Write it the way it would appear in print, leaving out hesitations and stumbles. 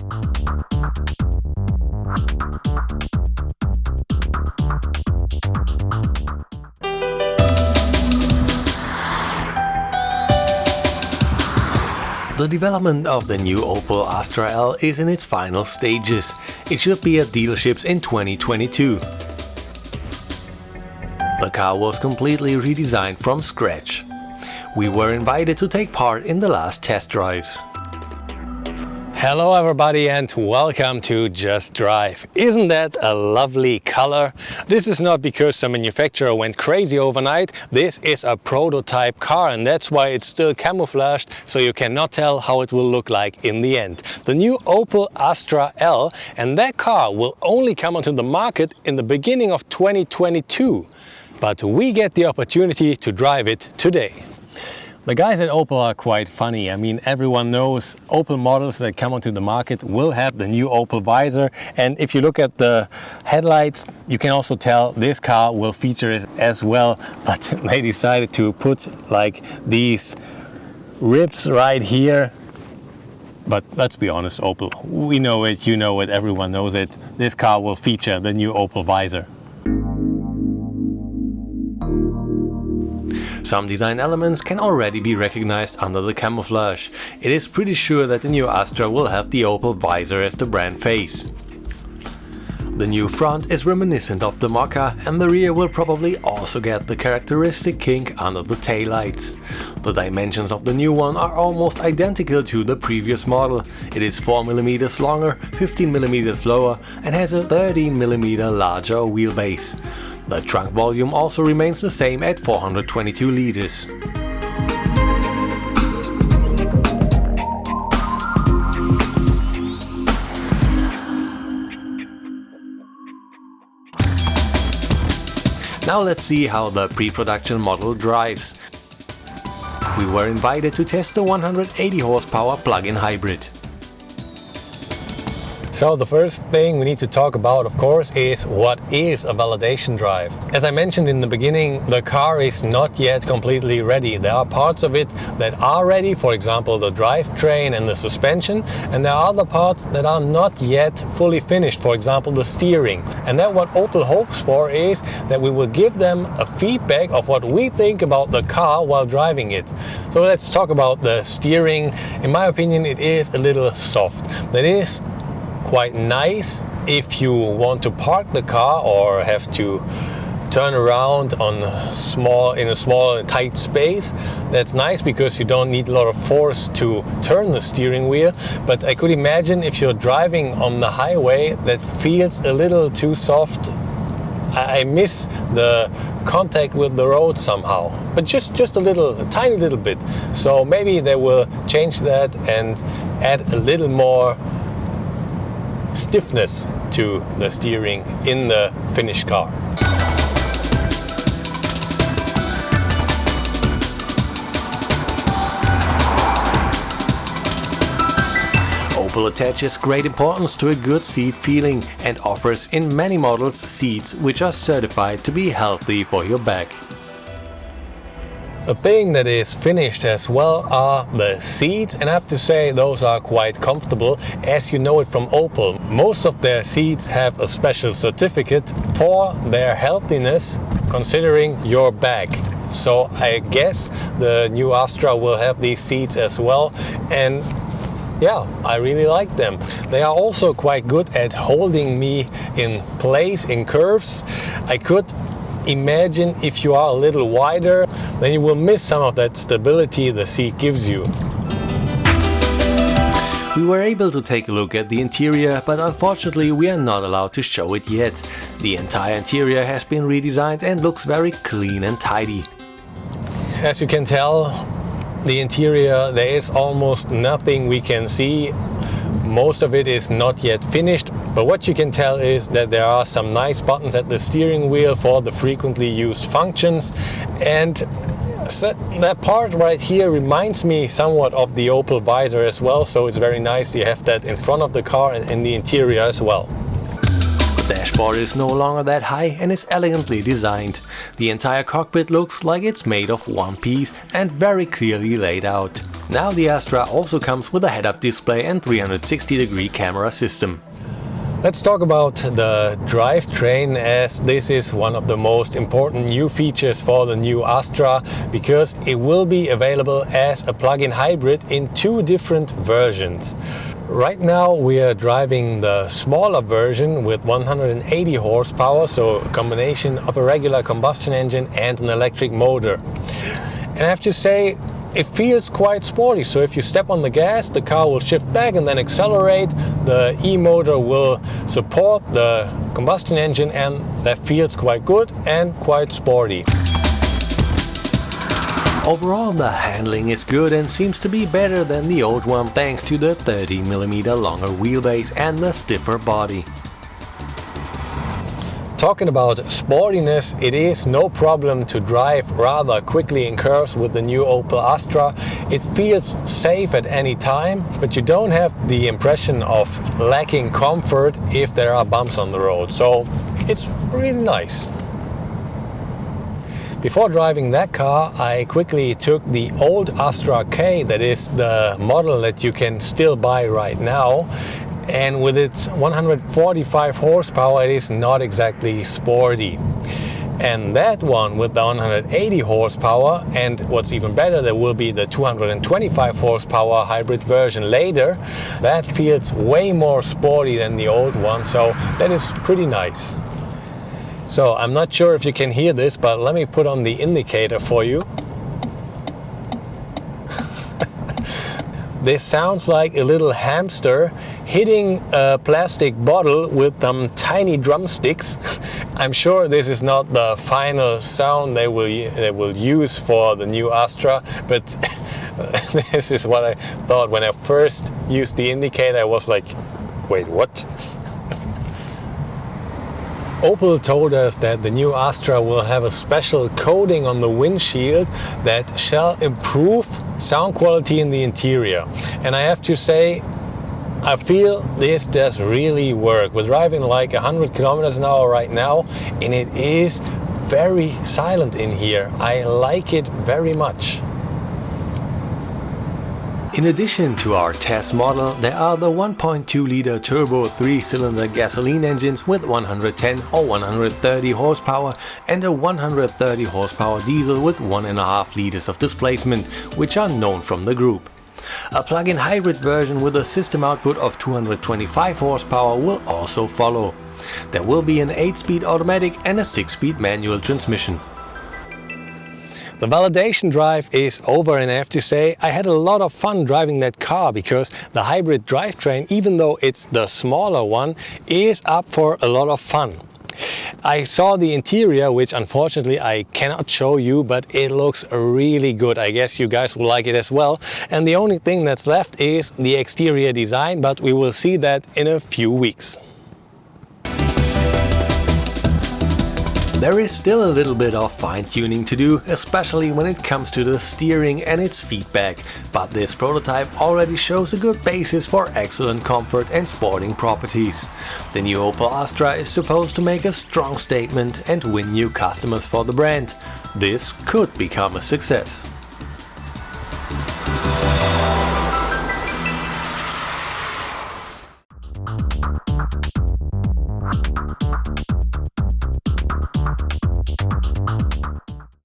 The development of the new Opel Astra L is in its final stages. It should be at dealerships in 2022. The car was completely redesigned from scratch. We were invited to take part in the last test drives. Hello everybody and welcome to Just Drive. Isn't that a lovely color? This is not because the manufacturer went crazy overnight. This is a prototype car and that's why it's still camouflaged, so you cannot tell how it will look like in the end. The new Opel Astra L, and that car will only come onto the market in the beginning of 2022. But we get the opportunity to drive it today. The guys at Opel are quite funny. I mean, everyone knows Opel models that come onto the market will have the new Opel visor, and if you look at the headlights, you can also tell this car will feature it as well. But they decided to put like these ribs right here. But let's be honest, Opel, we know it, you know it, everyone knows it. This car will feature the new Opel visor. Some design elements can already be recognized under the camouflage. It is pretty sure that the new Astra will have the Opel visor as the brand face. The new front is reminiscent of the Mokka, and the rear will probably also get the characteristic kink under the taillights. The dimensions of the new one are almost identical to the previous model. It is 4mm longer, 15mm lower and has a 13mm larger wheelbase. The trunk volume also remains the same at 422 liters. Now let's see how the pre-production model drives. We were invited to test the 180 horsepower plug-in hybrid. So the first thing we need to talk about, of course, is what is a validation drive. As I mentioned in the beginning, the car is not yet completely ready. There are parts of it that are ready, for example the drivetrain and the suspension, and there are other parts that are not yet fully finished, for example the steering. And then what Opel hopes for is that we will give them a feedback of what we think about the car while driving it. So let's talk about the steering. In my opinion, it is a little soft. That is quite nice if you want to park the car or have to turn around in a small tight space. That's nice because you don't need a lot of force to turn the steering wheel. But I could imagine if you're driving on the highway, that feels a little too soft. I miss the contact with the road somehow, but just a tiny little bit. So maybe they will change that and add a little more stiffness to the steering in the finished car. Opel attaches great importance to a good seat feeling and offers in many models seats which are certified to be healthy for your back. A thing that is finished as well are the seats, and I have to say those are quite comfortable, as you know it from Opel. Most of their seats have a special certificate for their healthiness considering your back. So I guess the new Astra will have these seats as well, and yeah, I really like them. They are also quite good at holding me in place in curves. I could imagine if you are a little wider, then you will miss some of that stability the seat gives you. We were able to take a look at the interior, but unfortunately we are not allowed to show it yet. The entire interior has been redesigned and looks very clean and tidy. As you can tell, the interior, there is almost nothing we can see. Most of it is not yet finished, but what you can tell is that there are some nice buttons at the steering wheel for the frequently used functions, and that part right here reminds me somewhat of the Opel visor as well, so it's very nice you have that in front of the car and in the interior as well. The dashboard is no longer that high and is elegantly designed. The entire cockpit looks like it's made of one piece and very clearly laid out. Now the Astra also comes with a head-up display and 360-degree camera system. Let's talk about the drivetrain, as this is one of the most important new features for the new Astra, because it will be available as a plug-in hybrid in 2 different versions. Right now we are driving the smaller version with 180 horsepower, so a combination of a regular combustion engine and an electric motor. And I have to say, it feels quite sporty, so if you step on the gas, the car will shift back and then accelerate. The e-motor will support the combustion engine, and that feels quite good and quite sporty. Overall, the handling is good and seems to be better than the old one, thanks to the 30mm longer wheelbase and the stiffer body. Talking about sportiness, it is no problem to drive rather quickly in curves with the new Opel Astra. It feels safe at any time, but you don't have the impression of lacking comfort if there are bumps on the road. So it's really nice. Before driving that car, I quickly took the old Astra K, that is the model that you can still buy right now. And with its 145 horsepower, it is not exactly sporty. And that one with the 180 horsepower, and what's even better, there will be the 225 horsepower hybrid version later, that feels way more sporty than the old one, so that is pretty nice. So I'm not sure if you can hear this, but let me put on the indicator for you. This sounds like a little hamster hitting a plastic bottle with some tiny drumsticks. I'm sure this is not the final sound they will use for the new Astra, but this is what I thought when I first used the indicator. I was like, wait, what? Opel told us that the new Astra will have a special coating on the windshield that shall improve sound quality in the interior. And I have to say, I feel this does really work. We're driving like 100 kilometers an hour right now, and it is very silent in here. I like it very much. In addition to our test model, there are the 1.2-liter turbo 3-cylinder gasoline engines with 110 or 130 horsepower and a 130 horsepower diesel with 1.5 liters of displacement, which are known from the group. A plug-in hybrid version with a system output of 225 horsepower will also follow. There will be an 8-speed automatic and a 6-speed manual transmission. The validation drive is over, and I have to say I had a lot of fun driving that car, because the hybrid drivetrain, even though it's the smaller one, is up for a lot of fun. I saw the interior, which unfortunately I cannot show you, but it looks really good. I guess you guys will like it as well. And the only thing that's left is the exterior design, but we will see that in a few weeks. There is still a little bit of fine-tuning to do, especially when it comes to the steering and its feedback, but this prototype already shows a good basis for excellent comfort and sporting properties. The new Opel Astra is supposed to make a strong statement and win new customers for the brand. This could become a success.